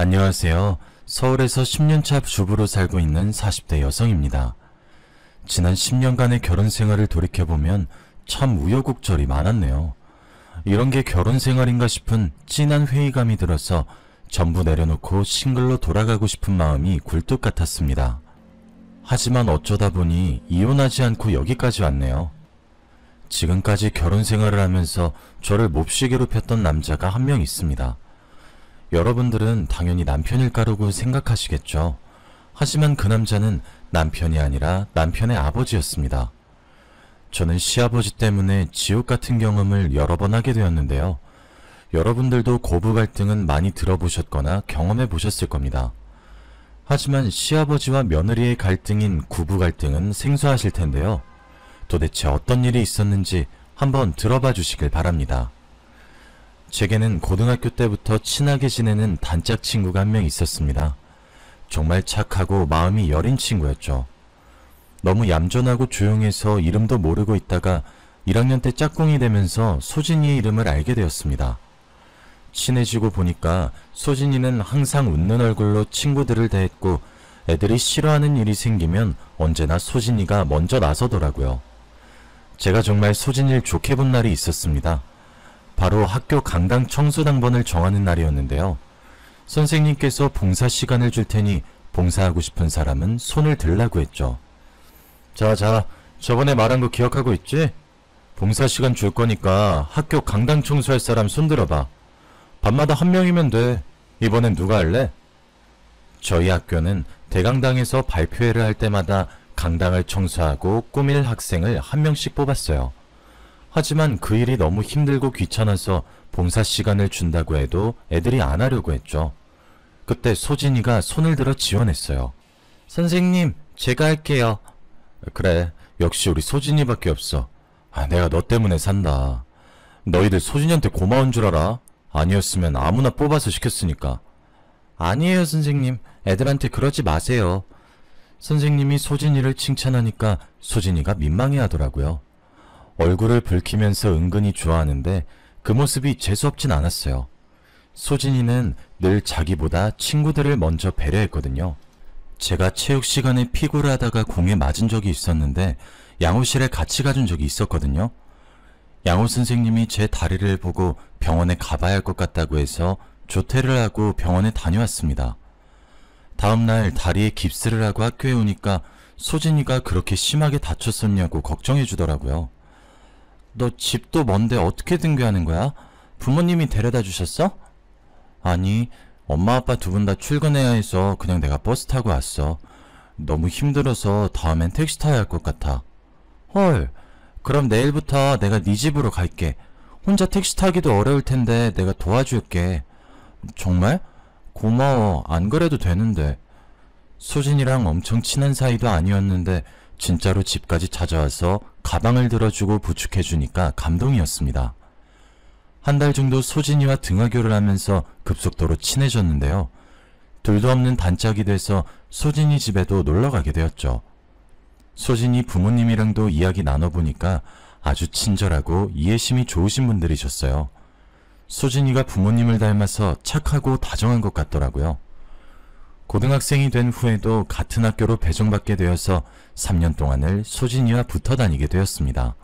안녕하세요. 서울에서 10년차 주부로 살고 있는 40대 여성입니다. 지난 10년간의 결혼 생활을 돌이켜보면 참 우여곡절이 많았네요. 이런 게 결혼 생활인가 싶은 찐한 회의감이 들어서 전부 내려놓고 싱글로 돌아가고 싶은 마음이 굴뚝 같았습니다. 하지만 어쩌다 보니 이혼하지 않고 여기까지 왔네요. 지금까지 결혼 생활을 하면서 저를 몹시 괴롭혔던 남자가 한 명 있습니다. 여러분들은 당연히 남편일까라고 생각하시겠죠. 하지만 그 남자는 남편이 아니라 남편의 아버지였습니다. 저는 시아버지 때문에 지옥 같은 경험을 여러 번 하게 되었는데요. 여러분들도 고부 갈등은 많이 들어보셨거나 경험해 보셨을 겁니다. 하지만 시아버지와 며느리의 갈등인 구부 갈등은 생소하실 텐데요. 도대체 어떤 일이 있었는지 한번 들어봐 주시길 바랍니다. 제게는 고등학교 때부터 친하게 지내는 단짝 친구가 한 명 있었습니다. 정말 착하고 마음이 여린 친구였죠. 너무 얌전하고 조용해서 이름도 모르고 있다가 1학년 때 짝꿍이 되면서 소진이의 이름을 알게 되었습니다. 친해지고 보니까 소진이는 항상 웃는 얼굴로 친구들을 대했고 애들이 싫어하는 일이 생기면 언제나 소진이가 먼저 나서더라고요. 제가 정말 소진이를 좋게 본 날이 있었습니다. 바로 학교 강당 청소당번을 정하는 날이었는데요. 선생님께서 봉사 시간을 줄 테니 봉사하고 싶은 사람은 손을 들라고 했죠. 자, 저번에 말한 거 기억하고 있지? 봉사 시간 줄 거니까 학교 강당 청소할 사람 손 들어봐. 밤마다 한 명이면 돼. 이번엔 누가 할래? 저희 학교는 대강당에서 발표회를 할 때마다 강당을 청소하고 꾸밀 학생을 한 명씩 뽑았어요. 하지만 그 일이 너무 힘들고 귀찮아서 봉사 시간을 준다고 해도 애들이 안 하려고 했죠. 그때 소진이가 손을 들어 지원했어요. 선생님, 제가 할게요. 그래, 역시 우리 소진이밖에 없어. 내가 너 때문에 산다. 너희들 소진이한테 고마운 줄 알아? 아니었으면 아무나 뽑아서 시켰으니까. 아니에요, 선생님. 애들한테 그러지 마세요. 선생님이 소진이를 칭찬하니까 소진이가 민망해 하더라고요. 얼굴을 붉히면서 은근히 좋아하는데 그 모습이 재수없진 않았어요. 소진이는 늘 자기보다 친구들을 먼저 배려했거든요. 제가 체육 시간에 피구를 하다가 공에 맞은 적이 있었는데 양호실에 같이 가준 적이 있었거든요. 양호 선생님이 제 다리를 보고 병원에 가봐야 할 것 같다고 해서 조퇴를 하고 병원에 다녀왔습니다. 다음날 다리에 깁스를 하고 학교에 오니까 소진이가 그렇게 심하게 다쳤었냐고 걱정해 주더라고요. 너 집도 먼데 어떻게 등교하는 거야? 부모님이 데려다 주셨어? 아니, 엄마 아빠 두 분 다 출근해야 해서 그냥 내가 버스 타고 왔어. 너무 힘들어서 다음엔 택시 타야 할 것 같아. 헐, 그럼 내일부터 내가 네 집으로 갈게. 혼자 택시 타기도 어려울 텐데 내가 도와줄게. 정말? 고마워. 안 그래도 되는데. 소진이랑 엄청 친한 사이도 아니었는데 진짜로 집까지 찾아와서 가방을 들어주고 부축해주니까 감동이었습니다. 한 달 정도 소진이와 등하교를 하면서 급속도로 친해졌는데요. 둘도 없는 단짝이 돼서 소진이 집에도 놀러가게 되었죠. 소진이 부모님이랑도 이야기 나눠보니까 아주 친절하고 이해심이 좋으신 분들이셨어요. 소진이가 부모님을 닮아서 착하고 다정한 것 같더라고요. 고등학생이 된 후에도 같은 학교로 배정받게 되어서 3년 동안을 소진이와 붙어 다니게 되었습니다.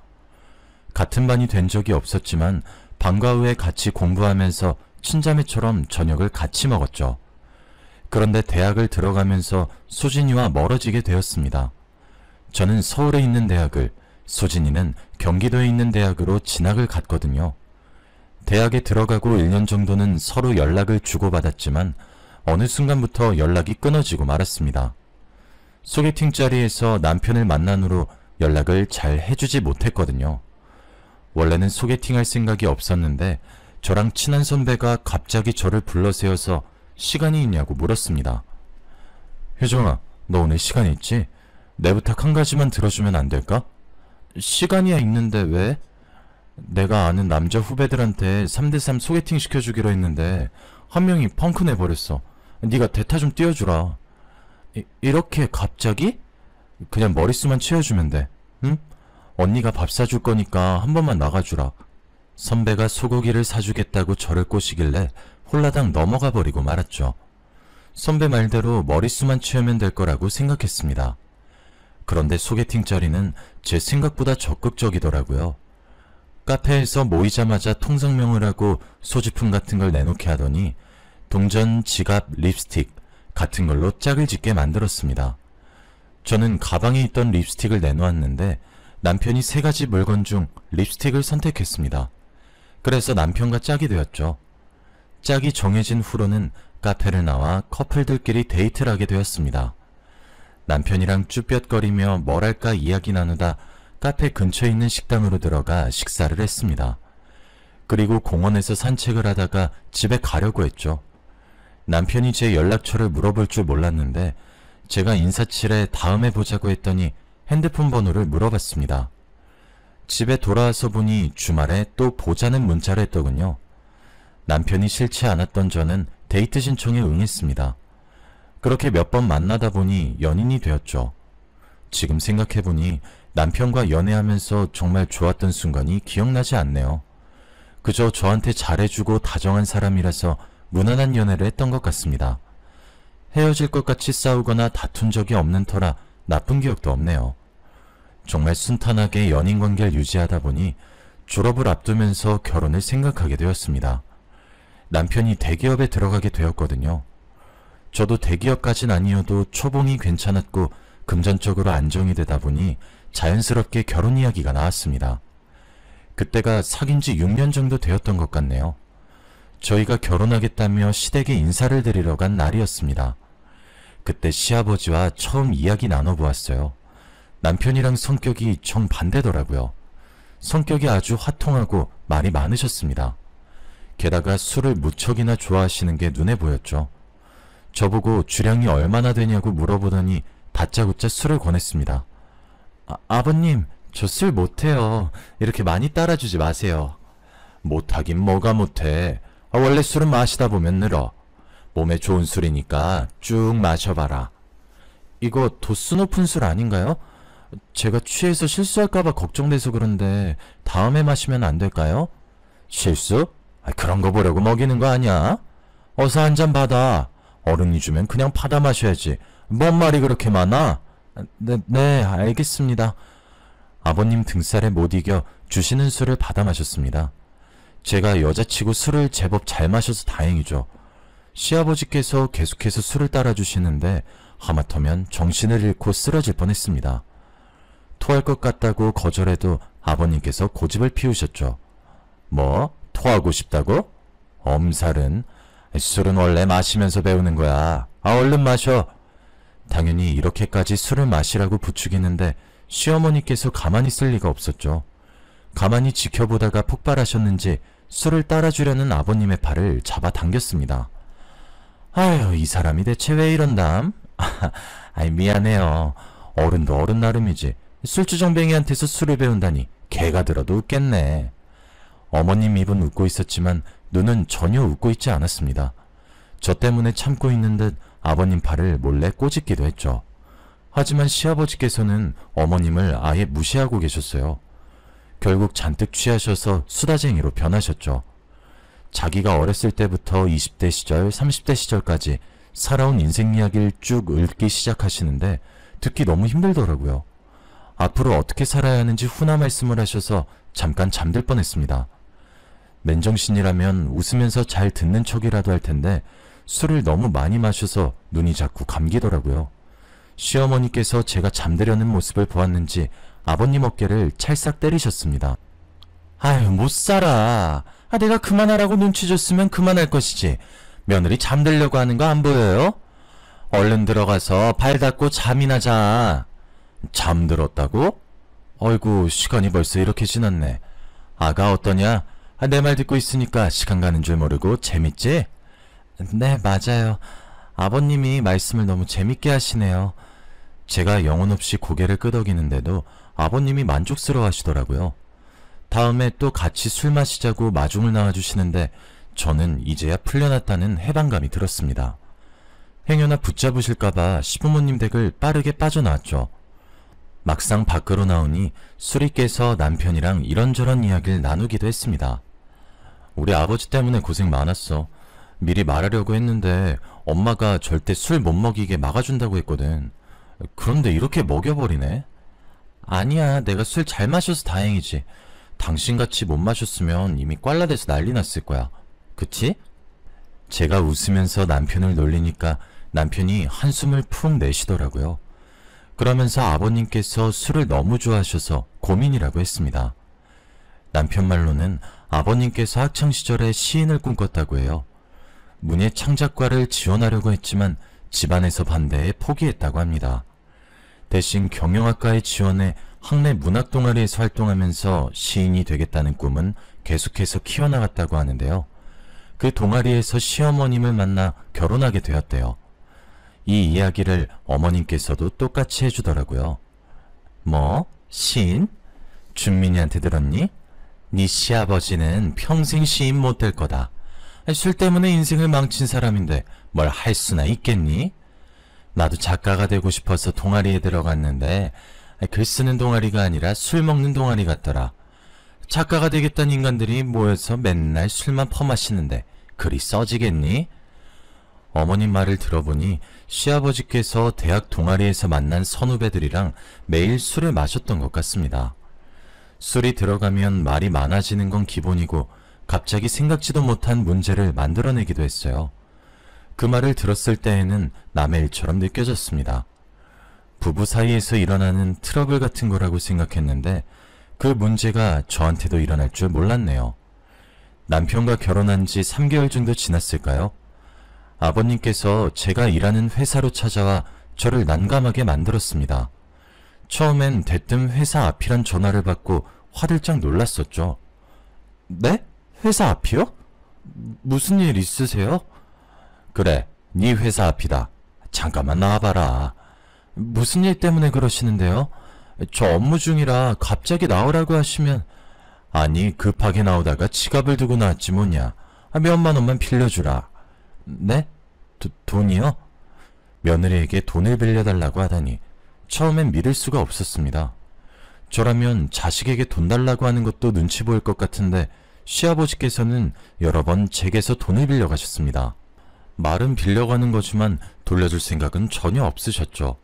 같은 반이 된 적이 없었지만 방과 후에 같이 공부하면서 친자매처럼 저녁을 같이 먹었죠. 그런데 대학을 들어가면서 소진이와 멀어지게 되었습니다. 저는 서울에 있는 대학을, 소진이는 경기도에 있는 대학으로 진학을 갔거든요. 대학에 들어가고 1년 정도는 서로 연락을 주고받았지만 어느 순간부터 연락이 끊어지고 말았습니다. 소개팅 자리에서 남편을 만난 후로 연락을 잘 해주지 못했거든요. 원래는 소개팅할 생각이 없었는데 저랑 친한 선배가 갑자기 저를 불러세워서 시간이 있냐고 물었습니다. 효정아, 너 오늘 시간 있지? 내 부탁 한 가지만 들어주면 안 될까? 시간이야 있는데 왜? 내가 아는 남자 후배들한테 3대3 소개팅 시켜주기로 했는데 한 명이 펑크 내버렸어. 네가 대타 좀 띄워주라. 이렇게 갑자기? 그냥 머릿수만 채워주면 돼. 응? 언니가 밥 사줄 거니까 한 번만 나가주라. 선배가 소고기를 사주겠다고 저를 꼬시길래 홀라당 넘어가 버리고 말았죠. 선배 말대로 머릿수만 채우면 될 거라고 생각했습니다. 그런데 소개팅 자리는 제 생각보다 적극적이더라고요. 카페에서 모이자마자 통성명을 하고 소지품 같은 걸 내놓게 하더니 동전, 지갑, 립스틱 같은 걸로 짝을 짓게 만들었습니다. 저는 가방에 있던 립스틱을 내놓았는데 남편이 3가지 물건 중 립스틱을 선택했습니다. 그래서 남편과 짝이 되었죠. 짝이 정해진 후로는 카페를 나와 커플들끼리 데이트를 하게 되었습니다. 남편이랑 쭈뼛거리며 뭘 할까 이야기 나누다 카페 근처에 있는 식당으로 들어가 식사를 했습니다. 그리고 공원에서 산책을 하다가 집에 가려고 했죠. 남편이 제 연락처를 물어볼 줄 몰랐는데 제가 인사칠에 다음에 보자고 했더니 핸드폰 번호를 물어봤습니다. 집에 돌아와서 보니 주말에 또 보자는 문자를 했더군요. 남편이 싫지 않았던 저는 데이트 신청에 응했습니다. 그렇게 몇 번 만나다 보니 연인이 되었죠. 지금 생각해보니 남편과 연애하면서 정말 좋았던 순간이 기억나지 않네요. 그저 저한테 잘해주고 다정한 사람이라서 무난한 연애를 했던 것 같습니다. 헤어질 것 같이 싸우거나 다툰 적이 없는 터라 나쁜 기억도 없네요. 정말 순탄하게 연인 관계를 유지하다 보니 졸업을 앞두면서 결혼을 생각하게 되었습니다. 남편이 대기업에 들어가게 되었거든요. 저도 대기업까진 아니어도 초봉이 괜찮았고 금전적으로 안정이 되다 보니 자연스럽게 결혼 이야기가 나왔습니다. 그때가 사귄 지 6년 정도 되었던 것 같네요. 저희가 결혼하겠다며 시댁에 인사를 드리러 간 날이었습니다. 그때 시아버지와 처음 이야기 나눠보았어요. 남편이랑 성격이 정반대더라고요. 성격이 아주 화통하고 말이 많으셨습니다. 게다가 술을 무척이나 좋아하시는 게 눈에 보였죠. 저보고 주량이 얼마나 되냐고 물어보더니 다짜고짜 술을 권했습니다. 아버님, 저 술 못해요. 이렇게 많이 따라주지 마세요. 못하긴 뭐가 못해. 원래 술은 마시다 보면 늘어. 몸에 좋은 술이니까 쭉 마셔봐라. 이거 도수 높은 술 아닌가요? 제가 취해서 실수할까봐 걱정돼서 그런데 다음에 마시면 안 될까요? 실수? 그런 거 보려고 먹이는 거 아니야? 어서 한 잔 받아. 어른이 주면 그냥 받아 마셔야지. 뭔 말이 그렇게 많아? 네, 알겠습니다. 아버님 등살에 못 이겨 주시는 술을 받아 마셨습니다. 제가 여자치고 술을 제법 잘 마셔서 다행이죠. 시아버지께서 계속해서 술을 따라주시는데 하마터면 정신을 잃고 쓰러질 뻔했습니다. 토할 것 같다고 거절해도 아버님께서 고집을 피우셨죠. 뭐? 토하고 싶다고? 엄살은? 술은 원래 마시면서 배우는 거야. 얼른 마셔. 당연히 이렇게까지 술을 마시라고 부추기는데 시어머니께서 가만히 있을 리가 없었죠. 가만히 지켜보다가 폭발하셨는지 술을 따라주려는 아버님의 팔을 잡아당겼습니다. 아휴, 이 사람이 대체 왜 이런담? 미안해요. 어른도 어른 나름이지. 술주정뱅이한테서 술을 배운다니 개가 들어도 웃겠네. 어머님 입은 웃고 있었지만 눈은 전혀 웃고 있지 않았습니다. 저 때문에 참고 있는 듯 아버님 팔을 몰래 꼬집기도 했죠. 하지만 시아버지께서는 어머님을 아예 무시하고 계셨어요. 결국 잔뜩 취하셔서 수다쟁이로 변하셨죠. 자기가 어렸을 때부터 20대 시절, 30대 시절까지 살아온 인생 이야기를 쭉 읊기 시작하시는데 듣기 너무 힘들더라고요. 앞으로 어떻게 살아야 하는지 훈화 말씀을 하셔서 잠깐 잠들 뻔했습니다. 맨정신이라면 웃으면서 잘 듣는 척이라도 할 텐데 술을 너무 많이 마셔서 눈이 자꾸 감기더라고요. 시어머니께서 제가 잠들려는 모습을 보았는지 아버님 어깨를 찰싹 때리셨습니다. 아유, 못 살아. 내가 그만하라고 눈치 줬으면 그만할 것이지. 며느리 잠들려고 하는 거 안 보여요? 얼른 들어가서 발 닦고 잠이나 자. 잠들었다고? 어이구, 시간이 벌써 이렇게 지났네. 아가 어떠냐? 내 말 듣고 있으니까 시간 가는 줄 모르고 재밌지? 네, 맞아요. 아버님이 말씀을 너무 재밌게 하시네요. 제가 영혼 없이 고개를 끄덕이는데도 아버님이 만족스러워 하시더라고요. 다음에 또 같이 술 마시자고 마중을 나와주시는데 저는 이제야 풀려났다는 해방감이 들었습니다. 행여나 붙잡으실까봐 시부모님 댁을 빠르게 빠져나왔죠. 막상 밖으로 나오니 술이 깨서 남편이랑 이런저런 이야기를 나누기도 했습니다. 우리 아버지 때문에 고생 많았어. 미리 말하려고 했는데 엄마가 절대 술 못 먹이게 막아준다고 했거든. 그런데 이렇게 먹여버리네? 아니야, 내가 술 잘 마셔서 다행이지. 당신같이 못 마셨으면 이미 꽐라돼서 난리 났을 거야. 그치? 제가 웃으면서 남편을 놀리니까 남편이 한숨을 푹 내쉬더라고요. 그러면서 아버님께서 술을 너무 좋아하셔서 고민이라고 했습니다. 남편 말로는 아버님께서 학창시절에 시인을 꿈꿨다고 해요. 문예 창작과를 지원하려고 했지만 집안에서 반대해 포기했다고 합니다. 대신 경영학과에 지원해 학내 문학동아리에서 활동하면서 시인이 되겠다는 꿈은 계속해서 키워나갔다고 하는데요. 그 동아리에서 시어머님을 만나 결혼하게 되었대요. 이 이야기를 어머님께서도 똑같이 해주더라고요. 뭐? 시인? 준민이한테 들었니? 네 시아버지는 평생 시인 못 될 거다. 술 때문에 인생을 망친 사람인데 뭘 할 수나 있겠니? 나도 작가가 되고 싶어서 동아리에 들어갔는데 글 쓰는 동아리가 아니라 술 먹는 동아리 같더라. 작가가 되겠다는 인간들이 모여서 맨날 술만 퍼마시는데 글이 써지겠니? 어머님 말을 들어보니 시아버지께서 대학 동아리에서 만난 선후배들이랑 매일 술을 마셨던 것 같습니다. 술이 들어가면 말이 많아지는 건 기본이고 갑자기 생각지도 못한 문제를 만들어내기도 했어요. 그 말을 들었을 때에는 남의 일처럼 느껴졌습니다. 부부 사이에서 일어나는 트러블 같은 거라고 생각했는데 그 문제가 저한테도 일어날 줄 몰랐네요. 남편과 결혼한 지 3개월 정도 지났을까요? 아버님께서 제가 일하는 회사로 찾아와 저를 난감하게 만들었습니다. 처음엔 대뜸 회사 앞이란 전화를 받고 화들짝 놀랐었죠. 네? 회사 앞이요? 무슨 일 있으세요? 그래, 네 회사 앞이다. 잠깐만 나와봐라. 무슨 일 때문에 그러시는데요? 저 업무 중이라 갑자기 나오라고 하시면. 아니, 급하게 나오다가 지갑을 두고 나왔지 뭐냐. 몇만 원만 빌려주라. 네? 돈이요? 며느리에게 돈을 빌려달라고 하다니 처음엔 믿을 수가 없었습니다. 저라면 자식에게 돈 달라고 하는 것도 눈치 보일 것 같은데 시아버지께서는 여러 번 제게서 돈을 빌려가셨습니다. 말은 빌려가는 거지만 돌려줄 생각은 전혀 없으셨죠.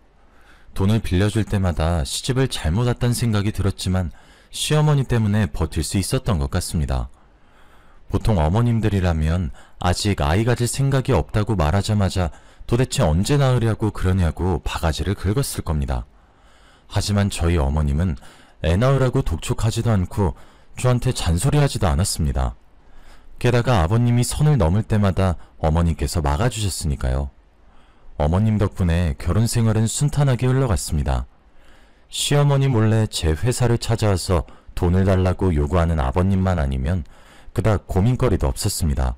돈을 빌려줄 때마다 시집을 잘못 왔다는 생각이 들었지만 시어머니 때문에 버틸 수 있었던 것 같습니다. 보통 어머님들이라면 아직 아이 가질 생각이 없다고 말하자마자 도대체 언제 낳으려고 그러냐고 바가지를 긁었을 겁니다. 하지만 저희 어머님은 애 낳으라고 독촉하지도 않고 저한테 잔소리하지도 않았습니다. 게다가 아버님이 선을 넘을 때마다 어머님께서 막아주셨으니까요. 어머님 덕분에 결혼 생활은 순탄하게 흘러갔습니다. 시어머니 몰래 제 회사를 찾아와서 돈을 달라고 요구하는 아버님만 아니면 그닥 고민거리도 없었습니다.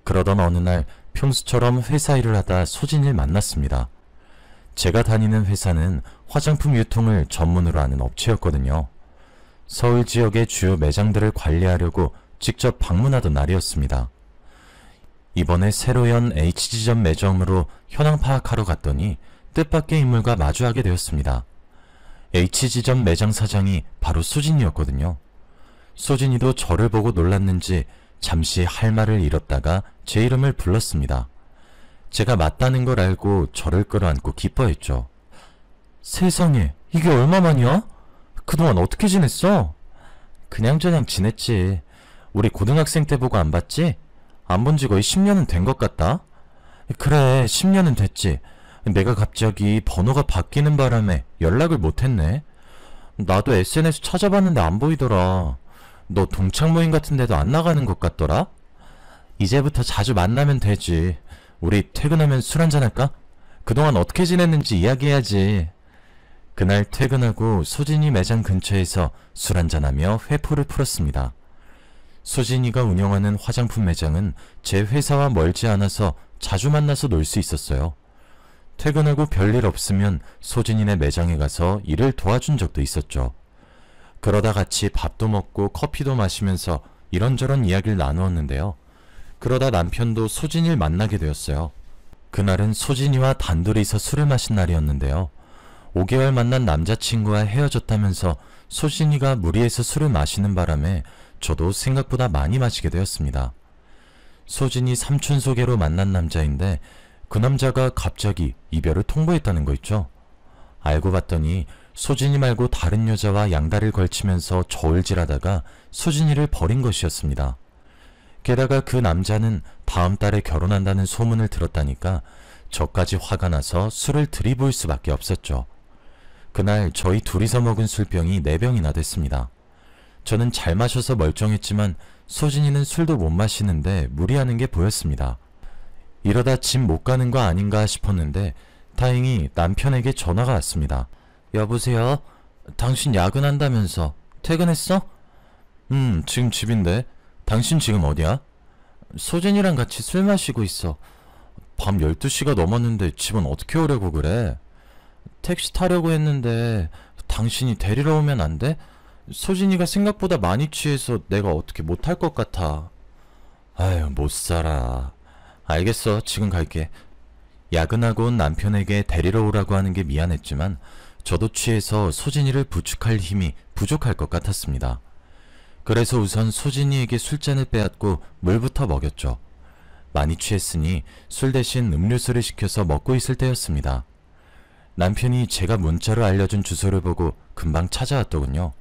그러던 어느 날 평소처럼 회사 일을 하다 소진이를 만났습니다. 제가 다니는 회사는 화장품 유통을 전문으로 하는 업체였거든요. 서울 지역의 주요 매장들을 관리하려고 직접 방문하던 날이었습니다. 이번에 새로 연 H지점 매점으로 현황 파악하러 갔더니 뜻밖의 인물과 마주하게 되었습니다. H지점 매장 사장이 바로 소진이었거든요. 소진이도 저를 보고 놀랐는지 잠시 할 말을 잃었다가 제 이름을 불렀습니다. 제가 맞다는 걸 알고 저를 끌어안고 기뻐했죠. 세상에, 이게 얼마만이야? 그동안 어떻게 지냈어? 그냥저냥 지냈지. 우리 고등학생 때 보고 안 봤지? 안 본 지 거의 10년은 된 것 같다? 그래, 10년은 됐지. 내가 갑자기 번호가 바뀌는 바람에 연락을 못했네. 나도 SNS 찾아봤는데 안 보이더라. 너 동창 모임 같은 데도 안 나가는 것 같더라? 이제부터 자주 만나면 되지. 우리 퇴근하면 술 한잔 할까? 그동안 어떻게 지냈는지 이야기해야지. 그날 퇴근하고 소진이 매장 근처에서 술 한잔하며 회포를 풀었습니다. 소진이가 운영하는 화장품 매장은 제 회사와 멀지 않아서 자주 만나서 놀 수 있었어요. 퇴근하고 별일 없으면 소진이네 매장에 가서 일을 도와준 적도 있었죠. 그러다 같이 밥도 먹고 커피도 마시면서 이런저런 이야기를 나누었는데요. 그러다 남편도 소진이를 만나게 되었어요. 그날은 소진이와 단둘이서 술을 마신 날이었는데요. 5개월 만난 남자친구와 헤어졌다면서 소진이가 무리해서 술을 마시는 바람에 저도 생각보다 많이 마시게 되었습니다. 소진이 삼촌 소개로 만난 남자인데 그 남자가 갑자기 이별을 통보했다는 거 있죠. 알고 봤더니 소진이 말고 다른 여자와 양다리를 걸치면서 저울질하다가 소진이를 버린 것이었습니다. 게다가 그 남자는 다음 달에 결혼한다는 소문을 들었다니까 저까지 화가 나서 술을 들이부을 수밖에 없었죠. 그날 저희 둘이서 먹은 술병이 4병이나 됐습니다. 저는 잘 마셔서 멀쩡했지만 소진이는 술도 못 마시는데 무리하는 게 보였습니다. 이러다 집 못 가는 거 아닌가 싶었는데 다행히 남편에게 전화가 왔습니다. 여보세요? 당신 야근한다면서 퇴근했어? 지금 집인데. 당신 지금 어디야? 소진이랑 같이 술 마시고 있어. 밤 12시가 넘었는데 집은 어떻게 오려고 그래? 택시 타려고 했는데 당신이 데리러 오면 안 돼? 소진이가 생각보다 많이 취해서 내가 어떻게 못할 것 같아. 아유, 못 살아. 알겠어, 지금 갈게. 야근하고 온 남편에게 데리러 오라고 하는 게 미안했지만 저도 취해서 소진이를 부축할 힘이 부족할 것 같았습니다. 그래서 우선 소진이에게 술잔을 빼앗고 물부터 먹였죠. 많이 취했으니 술 대신 음료수를 시켜서 먹고 있을 때였습니다. 남편이 제가 문자로 알려준 주소를 보고 금방 찾아왔더군요.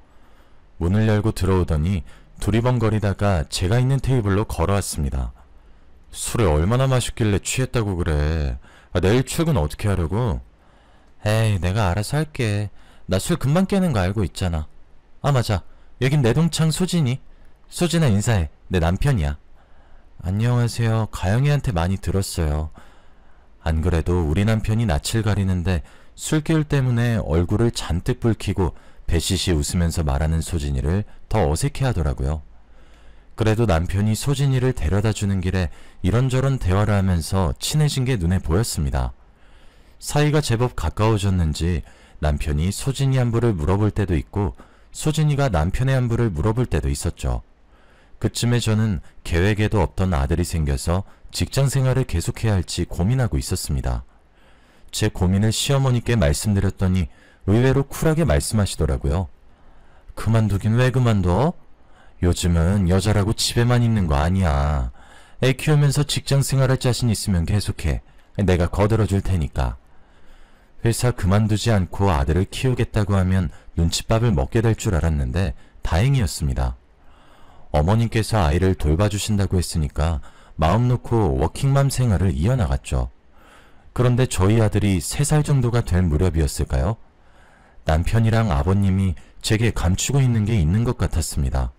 문을 열고 들어오더니 두리번거리다가 제가 있는 테이블로 걸어왔습니다. 술을 얼마나 마셨길래 취했다고 그래. 내일 출근 어떻게 하려고? 에이, 내가 알아서 할게. 나 술 금방 깨는 거 알고 있잖아. 아, 맞아. 여긴 내 동창 소진이. 소진아, 인사해. 내 남편이야. 안녕하세요. 가영이한테 많이 들었어요. 안 그래도 우리 남편이 낯을 가리는데 술기울 때문에 얼굴을 잔뜩 붉히고 배시시 웃으면서 말하는 소진이를 더 어색해 하더라고요. 그래도 남편이 소진이를 데려다 주는 길에 이런저런 대화를 하면서 친해진 게 눈에 보였습니다. 사이가 제법 가까워졌는지 남편이 소진이 안부를 물어볼 때도 있고 소진이가 남편의 안부를 물어볼 때도 있었죠. 그쯤에 저는 계획에도 없던 아들이 생겨서 직장 생활을 계속해야 할지 고민하고 있었습니다. 제 고민을 시어머니께 말씀드렸더니 의외로 쿨하게 말씀하시더라고요. 그만두긴 왜 그만둬? 요즘은 여자라고 집에만 있는 거 아니야. 애 키우면서 직장 생활할 자신 있으면 계속해. 내가 거들어줄 테니까. 회사 그만두지 않고 아들을 키우겠다고 하면 눈칫밥을 먹게 될 줄 알았는데 다행이었습니다. 어머님께서 아이를 돌봐주신다고 했으니까 마음 놓고 워킹맘 생활을 이어나갔죠. 그런데 저희 아들이 3살 정도가 될 무렵이었을까요? 남편이랑 아버님이 제게 감추고 있는 게 있는 것 같았습니다.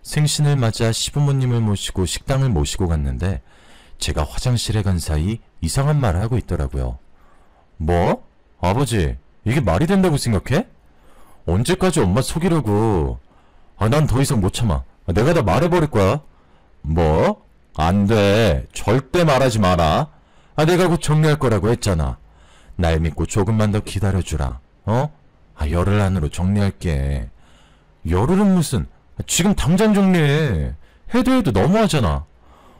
생신을 맞아 시부모님을 모시고 식당을 모시고 갔는데 제가 화장실에 간 사이 이상한 말을 하고 있더라고요. 뭐? 아버지, 이게 말이 된다고 생각해? 언제까지 엄마 속이려고? 난 더 이상 못 참아. 내가 다 말해버릴 거야. 뭐? 안 돼. 절대 말하지 마라. 내가 곧 정리할 거라고 했잖아. 날 믿고 조금만 더 기다려주라. 열흘 안으로 정리할게. 열흘은 무슨... 지금 당장 정리해. 해도 너무하잖아.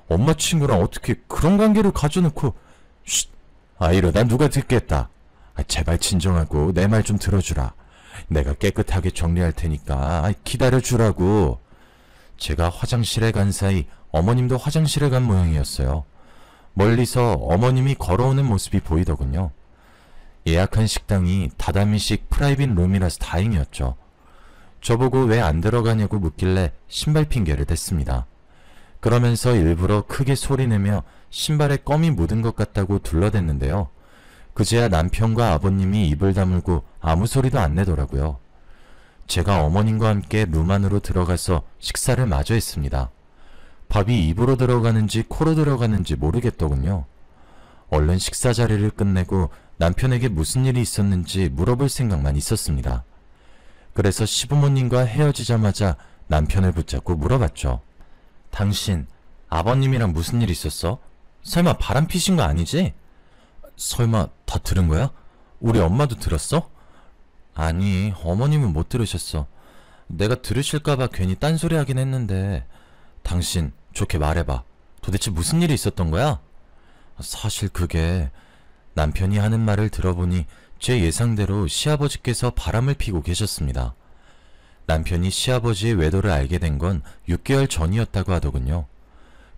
엄마 친구랑 어떻게 그런 관계를 가져놓고... 쉿! 이러다 누가 듣겠다. 제발 진정하고 내 말 좀 들어주라. 내가 깨끗하게 정리할 테니까 기다려주라고. 제가 화장실에 간 사이 어머님도 화장실에 간 모양이었어요. 멀리서 어머님이 걸어오는 모습이 보이더군요. 예약한 식당이 다다미식 프라이빗 룸이라서 다행이었죠. 저보고 왜 안 들어가냐고 묻길래 신발 핑계를 댔습니다. 그러면서 일부러 크게 소리내며 신발에 껌이 묻은 것 같다고 둘러댔는데요. 그제야 남편과 아버님이 입을 다물고 아무 소리도 안 내더라고요. 제가 어머님과 함께 룸 안으로 들어가서 식사를 마저 했습니다. 밥이 입으로 들어가는지 코로 들어가는지 모르겠더군요. 얼른 식사 자리를 끝내고 남편에게 무슨 일이 있었는지 물어볼 생각만 있었습니다. 그래서 시부모님과 헤어지자마자 남편을 붙잡고 물어봤죠. 당신 아버님이랑 무슨 일 있었어? 설마 바람 피신 거 아니지? 설마 다 들은 거야? 우리 엄마도 들었어? 아니, 어머님은 못 들으셨어. 내가 들으실까봐 괜히 딴소리 하긴 했는데 당신 좋게 말해봐. 도대체 무슨 일이 있었던 거야? 사실 그게... 남편이 하는 말을 들어보니 제 예상대로 시아버지께서 바람을 피고 계셨습니다. 남편이 시아버지의 외도를 알게 된 건 6개월 전이었다고 하더군요.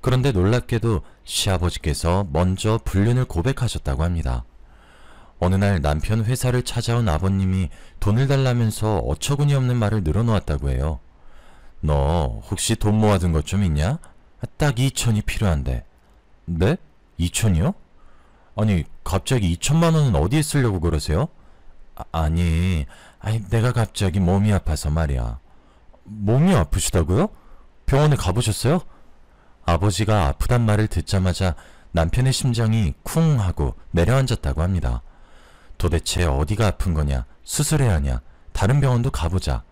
그런데 놀랍게도 시아버지께서 먼저 불륜을 고백하셨다고 합니다. 어느 날 남편 회사를 찾아온 아버님이 돈을 달라면서 어처구니 없는 말을 늘어놓았다고 해요. 너 혹시 돈 모아둔 것 좀 있냐? 딱 2천이 필요한데. 네? 2천이요? 아니 갑자기 2천만 원은 어디에 쓰려고 그러세요? 아니 내가 갑자기 몸이 아파서 말이야. 몸이 아프시다고요? 병원에 가보셨어요? 아버지가 아프단 말을 듣자마자 남편의 심장이 쿵 하고 내려앉았다고 합니다. 도대체 어디가 아픈 거냐? 수술해야 하냐? 다른 병원도 가보자.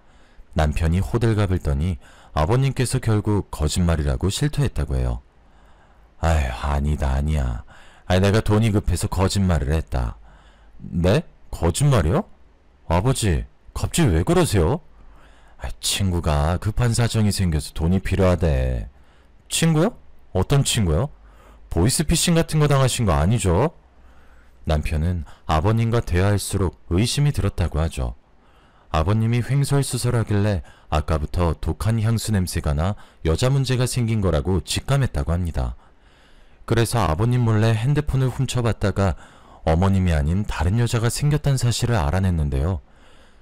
남편이 호들갑을 떠니 아버님께서 결국 거짓말이라고 실토했다고 해요. 아휴, 아니다, 아니야. 내가 돈이 급해서 거짓말을 했다. 네? 거짓말이요? 아버지, 갑자기 왜 그러세요? 친구가 급한 사정이 생겨서 돈이 필요하대. 친구요? 어떤 친구요? 보이스피싱 같은 거 당하신 거 아니죠? 남편은 아버님과 대화할수록 의심이 들었다고 하죠. 아버님이 횡설수설하길래 아까부터 독한 향수 냄새가 나 여자 문제가 생긴 거라고 직감했다고 합니다. 그래서 아버님 몰래 핸드폰을 훔쳐봤다가 어머님이 아닌 다른 여자가 생겼다는 사실을 알아냈는데요.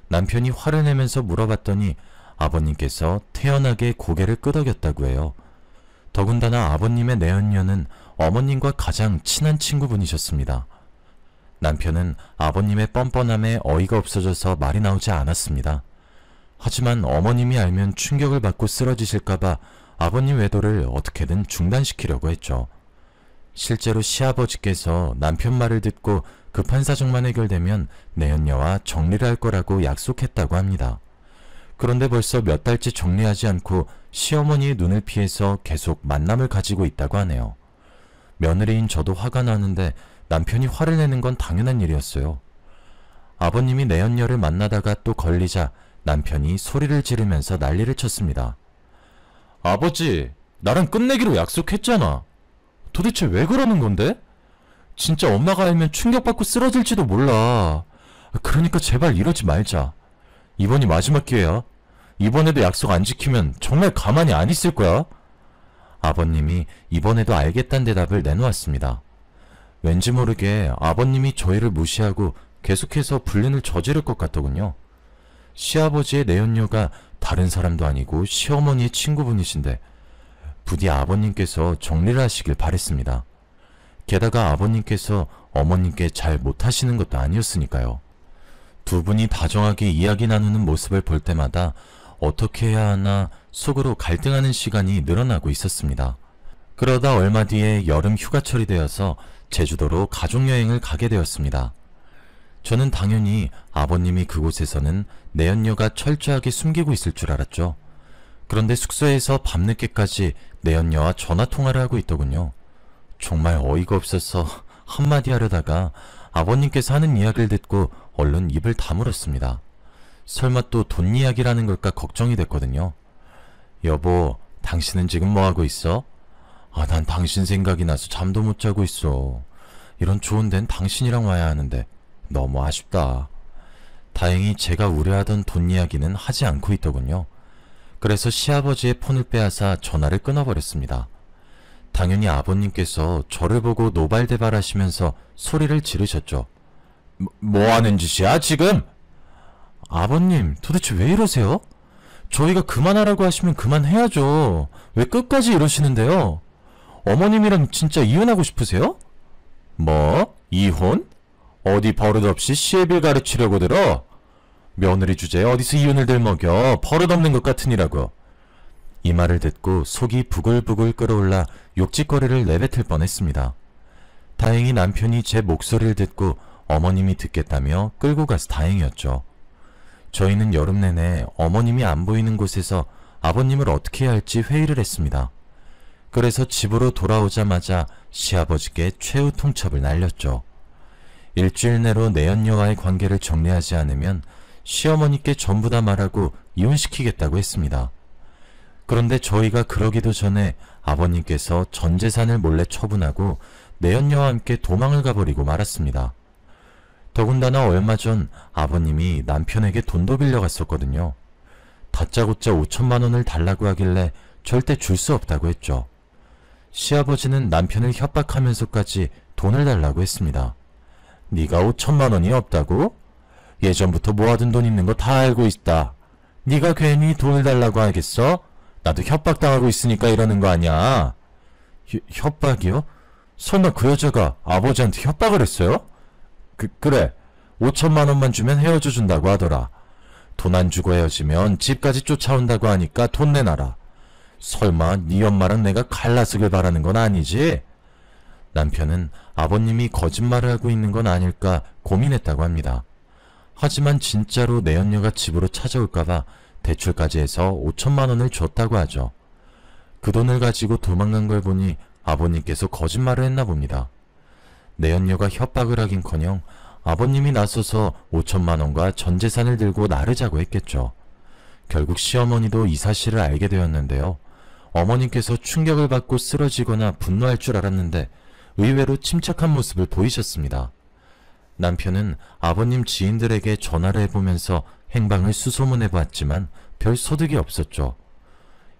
남편이 화를 내면서 물어봤더니 아버님께서 태연하게 고개를 끄덕였다고 해요. 더군다나 아버님의 내연녀는 어머님과 가장 친한 친구분이셨습니다. 남편은 아버님의 뻔뻔함에 어이가 없어져서 말이 나오지 않았습니다. 하지만 어머님이 알면 충격을 받고 쓰러지실까봐 아버님 외도를 어떻게든 중단시키려고 했죠. 실제로 시아버지께서 남편 말을 듣고 급한 사정만 해결되면 내연녀와 정리를 할 거라고 약속했다고 합니다. 그런데 벌써 몇 달째 정리하지 않고 시어머니의 눈을 피해서 계속 만남을 가지고 있다고 하네요. 며느리인 저도 화가 나는데 남편이 화를 내는 건 당연한 일이었어요. 아버님이 내연녀를 만나다가 또 걸리자 남편이 소리를 지르면서 난리를 쳤습니다. 아버지, 나랑 끝내기로 약속했잖아. 도대체 왜 그러는 건데? 진짜 엄마가 알면 충격받고 쓰러질지도 몰라. 그러니까 제발 이러지 말자. 이번이 마지막 기회야. 이번에도 약속 안 지키면 정말 가만히 안 있을 거야. 아버님이 이번에도 알겠다는 대답을 내놓았습니다. 왠지 모르게 아버님이 저희를 무시하고 계속해서 불륜을 저지를 것 같더군요. 시아버지의 내연녀가 다른 사람도 아니고 시어머니의 친구분이신데 부디 아버님께서 정리를 하시길 바랬습니다. 게다가 아버님께서 어머님께 잘 못하시는 것도 아니었으니까요. 두 분이 다정하게 이야기 나누는 모습을 볼 때마다 어떻게 해야 하나 속으로 갈등하는 시간이 늘어나고 있었습니다. 그러다 얼마 뒤에 여름 휴가철이 되어서 제주도로 가족여행을 가게 되었습니다. 저는 당연히 아버님이 그곳에서는 내연녀가 철저하게 숨기고 있을 줄 알았죠. 그런데 숙소에서 밤늦게까지 내연녀와 전화통화를 하고 있더군요. 정말 어이가 없어서 한마디 하려다가 아버님께서 하는 이야기를 듣고 얼른 입을 다물었습니다. 설마 또 돈 이야기라는 걸까 걱정이 됐거든요. 여보, 당신은 지금 뭐하고 있어? 난 당신 생각이 나서 잠도 못 자고 있어. 이런 좋은 데는 당신이랑 와야 하는데 너무 아쉽다. 다행히 제가 우려하던 돈 이야기는 하지 않고 있더군요. 그래서 시아버지의 폰을 빼앗아 전화를 끊어버렸습니다. 당연히 아버님께서 저를 보고 노발대발하시면서 소리를 지르셨죠. 뭐 하는 짓이야 지금? 아버님, 도대체 왜 이러세요? 저희가 그만하라고 하시면 그만해야죠. 왜 끝까지 이러시는데요? 어머님이랑 진짜 이혼하고 싶으세요? 뭐? 이혼? 어디 버릇없이 시애비를 가르치려고 들어? 며느리 주제에 어디서 이혼을 들먹여? 버릇없는 것 같으니라고. 이 말을 듣고 속이 부글부글 끓어올라 욕짓거리를 내뱉을 뻔했습니다. 다행히 남편이 제 목소리를 듣고 어머님이 듣겠다며 끌고 가서 다행이었죠. 저희는 여름 내내 어머님이 안 보이는 곳에서 아버님을 어떻게 해야 할지 회의를 했습니다. 그래서 집으로 돌아오자마자 시아버지께 최후 통첩을 날렸죠. 일주일 내로 내연녀와의 관계를 정리하지 않으면 시어머니께 전부 다 말하고 이혼시키겠다고 했습니다. 그런데 저희가 그러기도 전에 아버님께서 전 재산을 몰래 처분하고 내연녀와 함께 도망을 가버리고 말았습니다. 더군다나 얼마 전 아버님이 남편에게 돈도 빌려갔었거든요. 다짜고짜 5천만 원을 달라고 하길래 절대 줄 수 없다고 했죠. 시아버지는 남편을 협박하면서까지 돈을 달라고 했습니다. 네가 5천만 원이 없다고? 예전부터 모아둔 돈 있는 거 다 알고 있다. 네가 괜히 돈을 달라고 하겠어? 나도 협박당하고 있으니까 이러는 거 아니야. 협박이요? 설마 그 여자가 아버지한테 협박을 했어요? 그래. 5천만 원만 주면 헤어져 준다고 하더라. 돈 안 주고 헤어지면 집까지 쫓아온다고 하니까 돈 내놔라. 설마 네 엄마랑 내가 갈라서길 바라는 건 아니지? 남편은 아버님이 거짓말을 하고 있는 건 아닐까 고민했다고 합니다. 하지만 진짜로 내연녀가 집으로 찾아올까봐 대출까지 해서 5천만 원을 줬다고 하죠. 그 돈을 가지고 도망간 걸 보니 아버님께서 거짓말을 했나 봅니다. 내연녀가 협박을 하긴커녕 아버님이 나서서 5천만 원과 전 재산을 들고 나르자고 했겠죠. 결국 시어머니도 이 사실을 알게 되었는데요. 어머님께서 충격을 받고 쓰러지거나 분노할 줄 알았는데 의외로 침착한 모습을 보이셨습니다. 남편은 아버님 지인들에게 전화를 해보면서 행방을 수소문해보았지만 별 소득이 없었죠.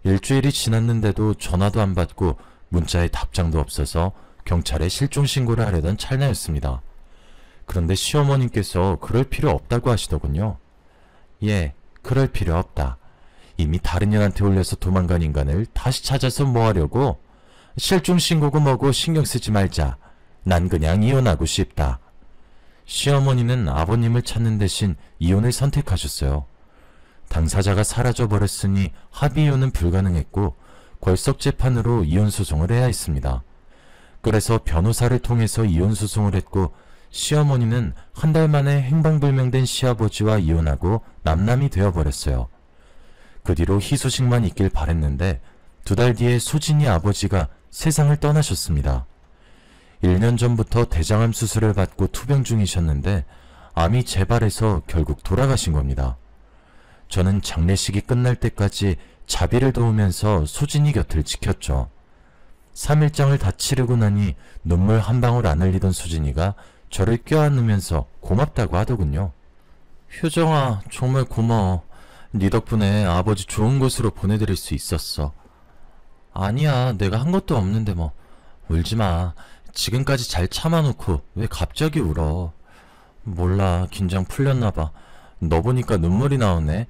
일주일이 지났는데도 전화도 안 받고 문자에 답장도 없어서 경찰에 실종 신고를 하려던 찰나였습니다. 그런데 시어머님께서 그럴 필요 없다고 하시더군요. 예, 그럴 필요 없다. 이미 다른 년한테 올려서 도망간 인간을 다시 찾아서 뭐 하려고? 실종 신고고 뭐고 신경 쓰지 말자. 난 그냥 이혼하고 싶다. 시어머니는 아버님을 찾는 대신 이혼을 선택하셨어요. 당사자가 사라져버렸으니 합의 이혼은 불가능했고 궐석재판으로 이혼소송을 해야 했습니다. 그래서 변호사를 통해서 이혼소송을 했고 시어머니는 한 달 만에 행방불명된 시아버지와 이혼하고 남남이 되어버렸어요. 그 뒤로 희소식만 있길 바랬는데 2달 뒤에 소진이 아버지가 세상을 떠나셨습니다. 1년 전부터 대장암 수술을 받고 투병 중이셨는데 암이 재발해서 결국 돌아가신 겁니다. 저는 장례식이 끝날 때까지 자비를 도우면서 소진이 곁을 지켰죠. 3일장을 다 치르고 나니 눈물 한 방울 안 흘리던 소진이가 저를 껴안으면서 고맙다고 하더군요. 효정아, 정말 고마워. 네 덕분에 아버지 좋은 곳으로 보내드릴 수 있었어. 아니야, 내가 한 것도 없는데 뭐. 울지마. 지금까지 잘 참아놓고 왜 갑자기 울어. 몰라, 긴장 풀렸나봐. 너 보니까 눈물이 나오네.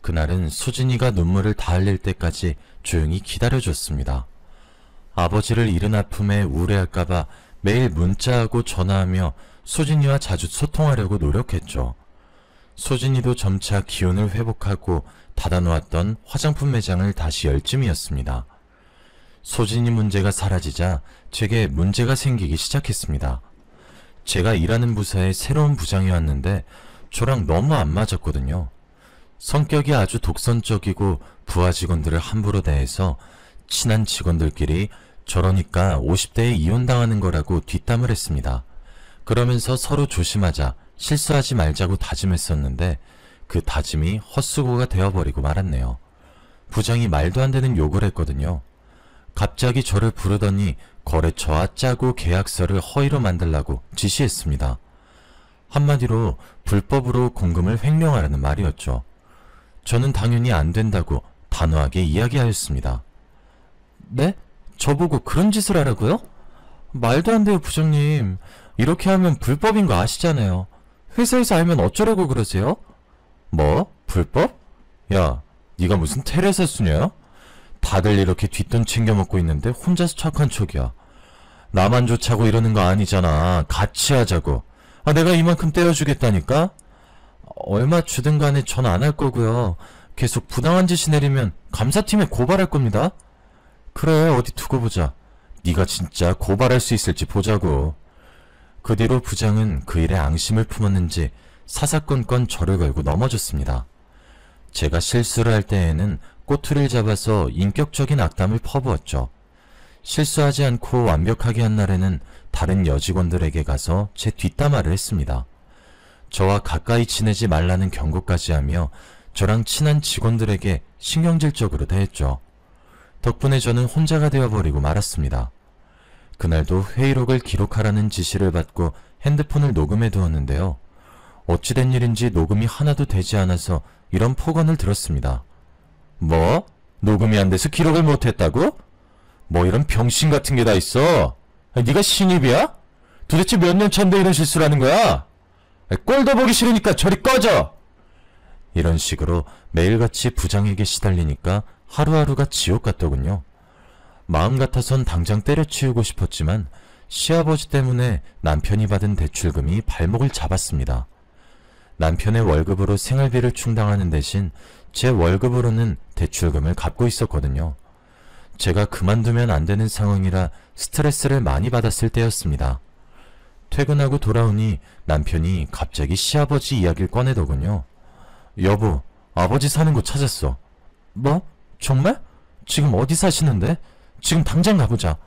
그날은 수진이가 눈물을 다 흘릴 때까지 조용히 기다려줬습니다. 아버지를 잃은 아픔에 우울해할까봐 매일 문자하고 전화하며 수진이와 자주 소통하려고 노력했죠. 수진이도 점차 기운을 회복하고 닫아놓았던 화장품 매장을 다시 열 쯤이었습니다. 수진이 문제가 사라지자 제게 문제가 생기기 시작했습니다. 제가 일하는 부서에 새로운 부장이 왔는데 저랑 너무 안 맞았거든요. 성격이 아주 독선적이고 부하 직원들을 함부로 대해서 친한 직원들끼리 저러니까 50대에 이혼당하는 거라고 뒷담을 했습니다. 그러면서 서로 조심하자, 실수하지 말자고 다짐했었는데 그 다짐이 헛수고가 되어버리고 말았네요. 부장이 말도 안 되는 욕을 했거든요. 갑자기 저를 부르더니 거래처와 짜고 계약서를 허위로 만들라고 지시했습니다. 한마디로 불법으로 공금을 횡령하라는 말이었죠. 저는 당연히 안 된다고 단호하게 이야기하였습니다. 네? 저보고 그런 짓을 하라고요? 말도 안 돼요, 부장님. 이렇게 하면 불법인 거 아시잖아요. 회사에서 알면 어쩌라고 그러세요? 뭐? 불법? 야, 네가 무슨 테레사 수녀야? 다들 이렇게 뒷돈 챙겨 먹고 있는데 혼자서 착한 척이야. 나만 좋자고 이러는 거 아니잖아. 같이 하자고. 내가 이만큼 떼어주겠다니까? 얼마 주든 간에 전 안 할 거고요. 계속 부당한 지시 내리면 감사팀에 고발할 겁니다. 그래, 어디 두고 보자. 네가 진짜 고발할 수 있을지 보자고. 그 뒤로 부장은 그 일에 앙심을 품었는지 사사건건 저를 걸고 넘어졌습니다. 제가 실수를 할 때에는 꼬투리를 잡아서 인격적인 악담을 퍼부었죠. 실수하지 않고 완벽하게 한 날에는 다른 여직원들에게 가서 제 뒷담화를 했습니다. 저와 가까이 지내지 말라는 경고까지 하며 저랑 친한 직원들에게 신경질적으로 대했죠. 덕분에 저는 혼자가 되어버리고 말았습니다. 그날도 회의록을 기록하라는 지시를 받고 핸드폰을 녹음해 두었는데요. 어찌된 일인지 녹음이 하나도 되지 않아서 이런 폭언을 들었습니다. 뭐? 녹음이 안 돼서 기록을 못했다고? 뭐 이런 병신 같은 게 다 있어? 네가 신입이야? 도대체 몇 년 차인데 이런 실수를 하는 거야? 꼴도 보기 싫으니까 저리 꺼져! 이런 식으로 매일같이 부장에게 시달리니까 하루하루가 지옥 같더군요. 마음 같아선 당장 때려치우고 싶었지만 시아버지 때문에 남편이 받은 대출금이 발목을 잡았습니다. 남편의 월급으로 생활비를 충당하는 대신 제 월급으로는 대출금을 갚고 있었거든요. 제가 그만두면 안 되는 상황이라 스트레스를 많이 받았을 때였습니다. 퇴근하고 돌아오니 남편이 갑자기 시아버지 이야기를 꺼내더군요. 여보, 아버지 사는 곳 찾았어. 뭐? 정말? 지금 어디 사시는데? 지금 당장 가보자.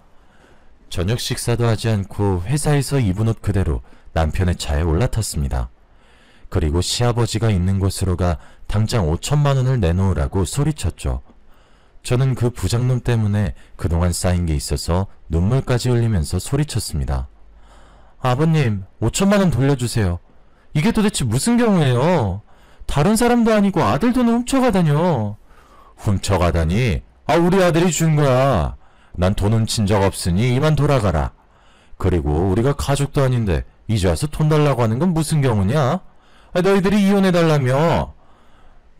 저녁 식사도 하지 않고 회사에서 입은 옷 그대로 남편의 차에 올라탔습니다. 그리고 시아버지가 있는 곳으로 가 당장 5천만 원을 내놓으라고 소리쳤죠. 저는 그 부장놈 때문에 그동안 쌓인 게 있어서 눈물까지 흘리면서 소리쳤습니다. 아버님, 5천만 원 돌려주세요. 이게 도대체 무슨 경우예요? 다른 사람도 아니고 아들 돈을 훔쳐가다뇨. 훔쳐가다니? 우리 아들이 준 거야. 난 돈 훔친 적 없으니 이만 돌아가라. 그리고 우리가 가족도 아닌데 이제 와서 돈 달라고 하는 건 무슨 경우냐? 너희들이 이혼해달라며.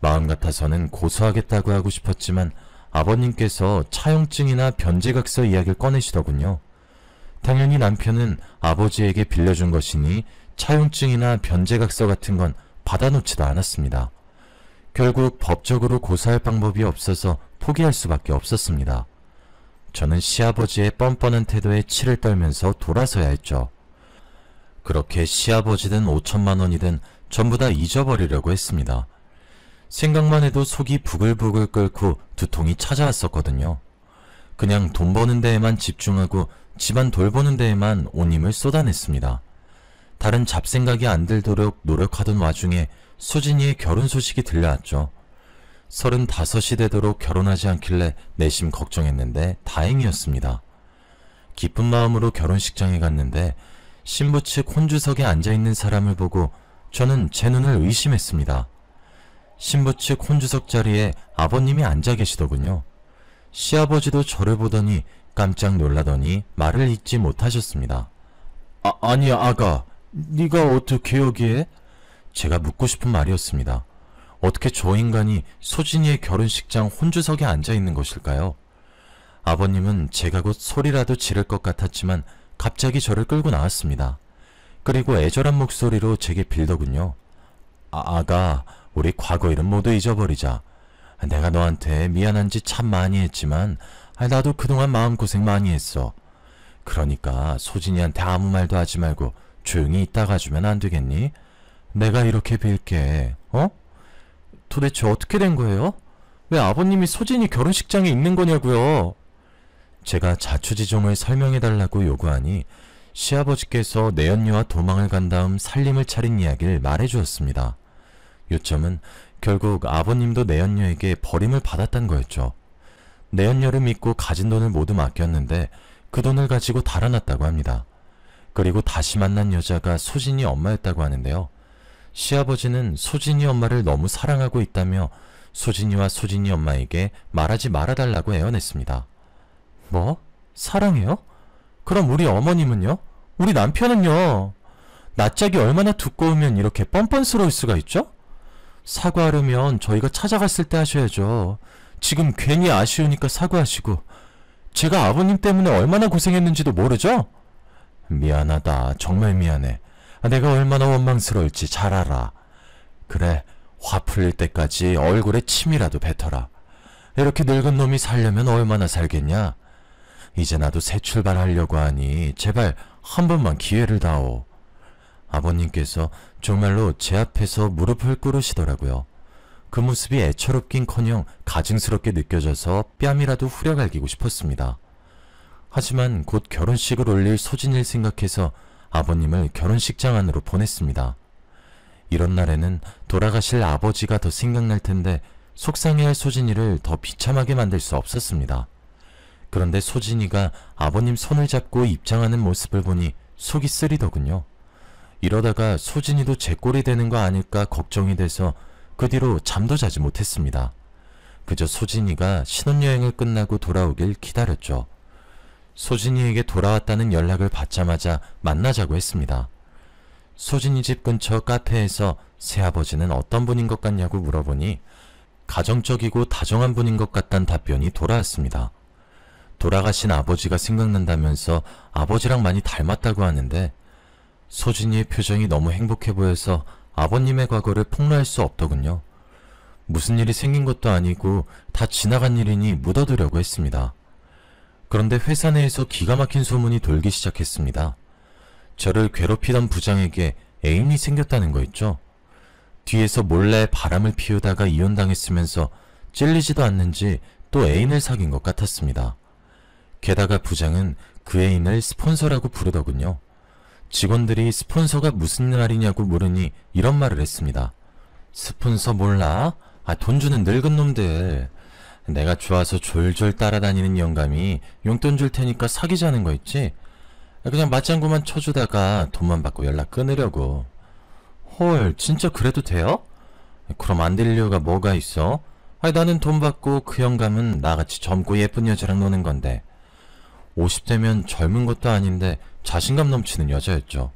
마음 같아서는 고소하겠다고 하고 싶었지만 아버님께서 차용증이나 변제각서 이야기를 꺼내시더군요. 당연히 남편은 아버지에게 빌려준 것이니 차용증이나 변제각서 같은 건 받아놓지도 않았습니다. 결국 법적으로 고소할 방법이 없어서 포기할 수밖에 없었습니다. 저는 시아버지의 뻔뻔한 태도에 치를 떨면서 돌아서야 했죠. 그렇게 시아버지든 5천만 원이든 전부 다 잊어버리려고 했습니다. 생각만 해도 속이 부글부글 끓고 두통이 찾아왔었거든요. 그냥 돈 버는 데에만 집중하고 집안 돌보는 데에만 온 힘을 쏟아냈습니다. 다른 잡생각이 안 들도록 노력하던 와중에 수진이의 결혼 소식이 들려왔죠. 35이 되도록 결혼하지 않길래 내심 걱정했는데 다행이었습니다. 기쁜 마음으로 결혼식장에 갔는데 신부 측 혼주석에 앉아있는 사람을 보고 저는 제 눈을 의심했습니다. 신부 측 혼주석 자리에 아버님이 앉아 계시더군요. 시아버지도 저를 보더니 깜짝 놀라더니 말을 잇지 못하셨습니다. 아니 아가, 네가 어떻게 여기에? 제가 묻고 싶은 말이었습니다. 어떻게 저 인간이 소진이의 결혼식장 혼주석에 앉아있는 것일까요? 아버님은 제가 곧 소리라도 지를 것 같았지만 갑자기 저를 끌고 나왔습니다. 그리고 애절한 목소리로 제게 빌더군요. 아가, 우리 과거 일은 모두 잊어버리자. 내가 너한테 미안한 짓 참 많이 했지만 나도 그동안 마음고생 많이 했어. 그러니까 소진이한테 아무 말도 하지 말고 조용히 있다 가주면 안 되겠니? 내가 이렇게 빌게. 도대체 어떻게 된 거예요? 왜 아버님이 소진이 결혼식장에 있는 거냐고요? 제가 자초지종을 설명해달라고 요구하니 시아버지께서 내연녀와 도망을 간 다음 살림을 차린 이야기를 말해주었습니다. 요점은 결국 아버님도 내연녀에게 버림을 받았단 거였죠. 내연녀를 믿고 가진 돈을 모두 맡겼는데 그 돈을 가지고 달아났다고 합니다. 그리고 다시 만난 여자가 소진이 엄마였다고 하는데요. 시아버지는 소진이 엄마를 너무 사랑하고 있다며 소진이와 소진이 엄마에게 말하지 말아달라고 애원했습니다. 뭐? 사랑해요? 그럼 우리 어머님은요? 우리 남편은요? 낯짝이 얼마나 두꺼우면 이렇게 뻔뻔스러울 수가 있죠? 사과하려면 저희가 찾아갔을 때 하셔야죠. 지금 괜히 아쉬우니까 사과하시고. 제가 아버님 때문에 얼마나 고생했는지도 모르죠? 미안하다. 정말 미안해. 내가 얼마나 원망스러울지 잘 알아. 그래, 화 풀릴 때까지 얼굴에 침이라도 뱉어라. 이렇게 늙은 놈이 살려면 얼마나 살겠냐? 이제 나도 새 출발하려고 하니 제발 한 번만 기회를 다오. 아버님께서 정말로 제 앞에서 무릎을 꿇으시더라고요. 그 모습이 애처롭긴커녕 가증스럽게 느껴져서 뺨이라도 후려갈기고 싶었습니다. 하지만 곧 결혼식을 올릴 소진이를 생각해서 아버님을 결혼식장 안으로 보냈습니다. 이런 날에는 돌아가실 아버지가 더 생각날 텐데 속상해할 소진이를 더 비참하게 만들 수 없었습니다. 그런데 소진이가 아버님 손을 잡고 입장하는 모습을 보니 속이 쓰리더군요. 이러다가 소진이도 제 꼴이 되는 거 아닐까 걱정이 돼서 그 뒤로 잠도 자지 못했습니다. 그저 소진이가 신혼여행을 끝나고 돌아오길 기다렸죠. 소진이에게 돌아왔다는 연락을 받자마자 만나자고 했습니다. 소진이 집 근처 카페에서 새아버지는 어떤 분인 것 같냐고 물어보니 가정적이고 다정한 분인 것 같다는 답변이 돌아왔습니다. 돌아가신 아버지가 생각난다면서 아버지랑 많이 닮았다고 하는데 소진이의 표정이 너무 행복해 보여서 아버님의 과거를 폭로할 수 없더군요. 무슨 일이 생긴 것도 아니고 다 지나간 일이니 묻어두려고 했습니다. 그런데 회사 내에서 기가 막힌 소문이 돌기 시작했습니다. 저를 괴롭히던 부장에게 애인이 생겼다는 거 있죠. 뒤에서 몰래 바람을 피우다가 이혼당했으면서 찔리지도 않는지 또 애인을 사귄 것 같았습니다. 게다가 부장은 그 애인을 스폰서라고 부르더군요. 직원들이 스폰서가 무슨 말이냐고 물으니 이런 말을 했습니다. 스폰서 몰라? 돈 주는 늙은 놈들. 내가 좋아서 졸졸 따라다니는 영감이 용돈 줄 테니까 사귀자는 거 있지? 그냥 맞장구만 쳐주다가 돈만 받고 연락 끊으려고. 헐, 진짜 그래도 돼요? 그럼 안 될 이유가 뭐가 있어? 나는 돈 받고 그 영감은 나같이 젊고 예쁜 여자랑 노는 건데. 50대면 젊은 것도 아닌데 자신감 넘치는 여자였죠.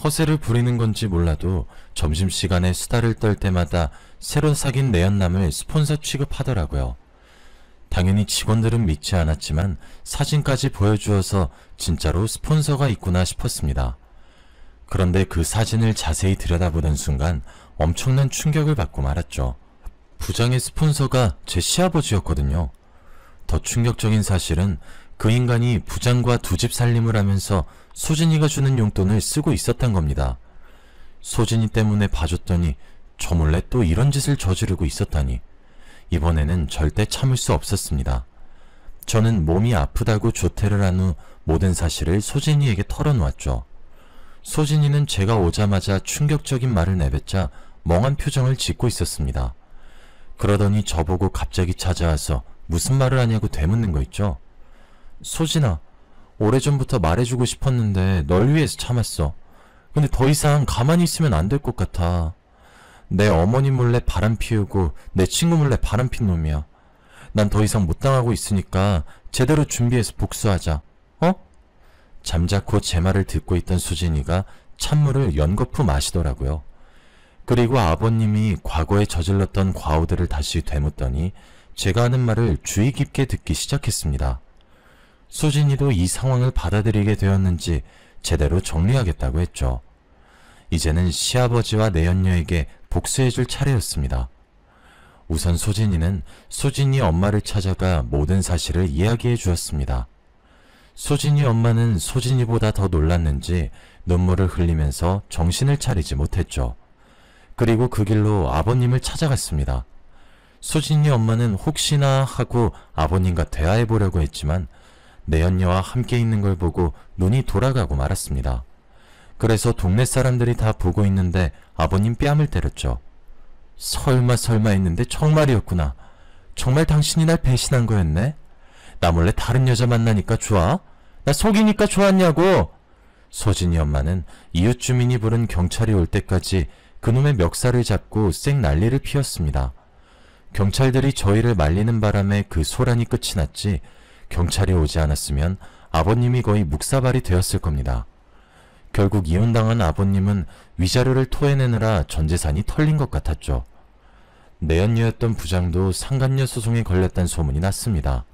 허세를 부리는 건지 몰라도 점심시간에 수다를 떨 때마다 새로 사귄 내연남을 스폰서 취급하더라고요. 당연히 직원들은 믿지 않았지만 사진까지 보여주어서 진짜로 스폰서가 있구나 싶었습니다. 그런데 그 사진을 자세히 들여다보던 순간 엄청난 충격을 받고 말았죠. 부장의 스폰서가 제 시아버지였거든요. 더 충격적인 사실은 그 인간이 부장과 두 집 살림을 하면서 소진이가 주는 용돈을 쓰고 있었단 겁니다. 소진이 때문에 봐줬더니 저 몰래 또 이런 짓을 저지르고 있었다니. 이번에는 절대 참을 수 없었습니다. 저는 몸이 아프다고 조퇴를 한 후 모든 사실을 소진이에게 털어놓았죠. 소진이는 제가 오자마자 충격적인 말을 내뱉자 멍한 표정을 짓고 있었습니다. 그러더니 저보고 갑자기 찾아와서 무슨 말을 하냐고 되묻는 거 있죠. 소진아, 오래전부터 말해주고 싶었는데 널 위해서 참았어. 근데 더 이상 가만히 있으면 안 될 것 같아. 내 어머니 몰래 바람 피우고 내 친구 몰래 바람 핀 놈이야. 난 더 이상 못 당하고 있으니까 제대로 준비해서 복수하자. 어? 잠자코 제 말을 듣고 있던 수진이가 찬물을 연거푸 마시더라고요. 그리고 아버님이 과거에 저질렀던 과오들을 다시 되묻더니 제가 하는 말을 주의 깊게 듣기 시작했습니다. 수진이도 이 상황을 받아들이게 되었는지 제대로 정리하겠다고 했죠. 이제는 시아버지와 내연녀에게 복수해줄 차례였습니다. 우선 소진이는 소진이 엄마를 찾아가 모든 사실을 이야기해 주었습니다. 소진이 엄마는 소진이보다 더 놀랐는지 눈물을 흘리면서 정신을 차리지 못했죠. 그리고 그 길로 아버님을 찾아갔습니다. 소진이 엄마는 혹시나 하고 아버님과 대화해 보려고 했지만 내연녀와 함께 있는 걸 보고 눈이 돌아가고 말았습니다. 그래서 동네 사람들이 다 보고 있는데 아버님 뺨을 때렸죠. 설마 했는데 정말이었구나. 정말 당신이 날 배신한 거였네? 나 몰래 다른 여자 만나니까 좋아? 나 속이니까 좋았냐고! 소진이 엄마는 이웃 주민이 부른 경찰이 올 때까지 그놈의 멱살을 잡고 쌩 난리를 피웠습니다. 경찰들이 저희를 말리는 바람에 그 소란이 끝이 났지 경찰이 오지 않았으면 아버님이 거의 묵사발이 되었을 겁니다. 결국 이혼당한 아버님은 위자료를 토해내느라 전재산이 털린 것 같았죠. 내연녀였던 부장도 상간녀 소송에 걸렸다는 소문이 났습니다.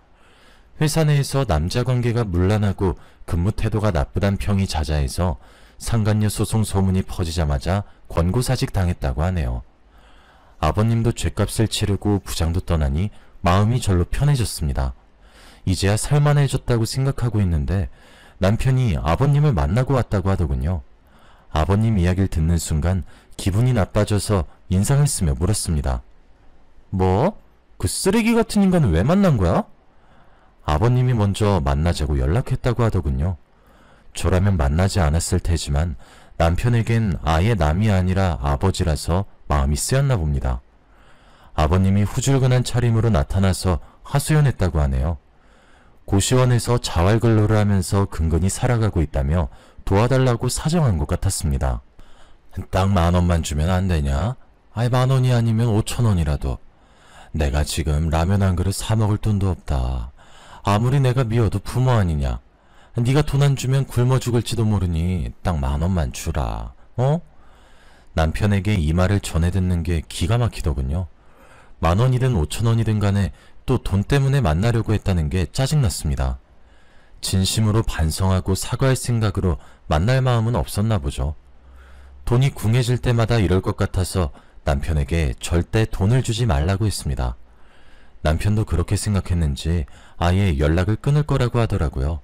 회사 내에서 남자 관계가 문란하고 근무 태도가 나쁘단 평이 자자해서 상간녀 소송 소문이 퍼지자마자 권고사직 당했다고 하네요. 아버님도 죗값을 치르고 부장도 떠나니 마음이 절로 편해졌습니다. 이제야 살만해졌다고 생각하고 있는데 남편이 아버님을 만나고 왔다고 하더군요. 아버님 이야기를 듣는 순간 기분이 나빠져서 인상을 쓰며 물었습니다. 뭐? 그 쓰레기 같은 인간은 왜 만난 거야? 아버님이 먼저 만나자고 연락했다고 하더군요. 저라면 만나지 않았을 테지만 남편에겐 아예 남이 아니라 아버지라서 마음이 쓰였나 봅니다. 아버님이 후줄근한 차림으로 나타나서 하소연했다고 하네요. 고시원에서 자활근로를 하면서 근근히 살아가고 있다며 도와달라고 사정한 것 같았습니다. 딱 10,000원만 주면 안 되냐? 10,000원이 아니면 5,000원이라도. 내가 지금 라면 한 그릇 사 먹을 돈도 없다. 아무리 내가 미워도 부모 아니냐. 네가 돈 안 주면 굶어 죽을지도 모르니 딱 10,000원만 주라. 어? 남편에게 이 말을 전해 듣는 게 기가 막히더군요. 10,000원이든 5,000원이든 간에 또 돈 때문에 만나려고 했다는 게 짜증났습니다. 진심으로 반성하고 사과할 생각으로 만날 마음은 없었나 보죠. 돈이 궁해질 때마다 이럴 것 같아서 남편에게 절대 돈을 주지 말라고 했습니다. 남편도 그렇게 생각했는지 아예 연락을 끊을 거라고 하더라고요.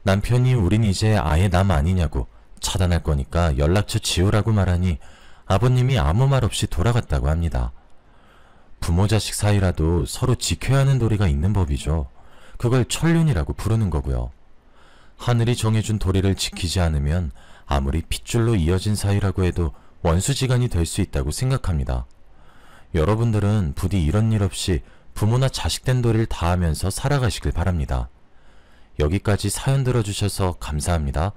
남편이 우린 이제 아예 남 아니냐고 차단할 거니까 연락처 지우라고 말하니 아버님이 아무 말 없이 돌아갔다고 합니다. 부모 자식 사이라도 서로 지켜야 하는 도리가 있는 법이죠. 그걸 천륜이라고 부르는 거고요. 하늘이 정해준 도리를 지키지 않으면 아무리 핏줄로 이어진 사이라고 해도 원수지간이 될 수 있다고 생각합니다. 여러분들은 부디 이런 일 없이 부모나 자식된 도리를 다하면서 살아가시길 바랍니다. 여기까지 사연 들어주셔서 감사합니다.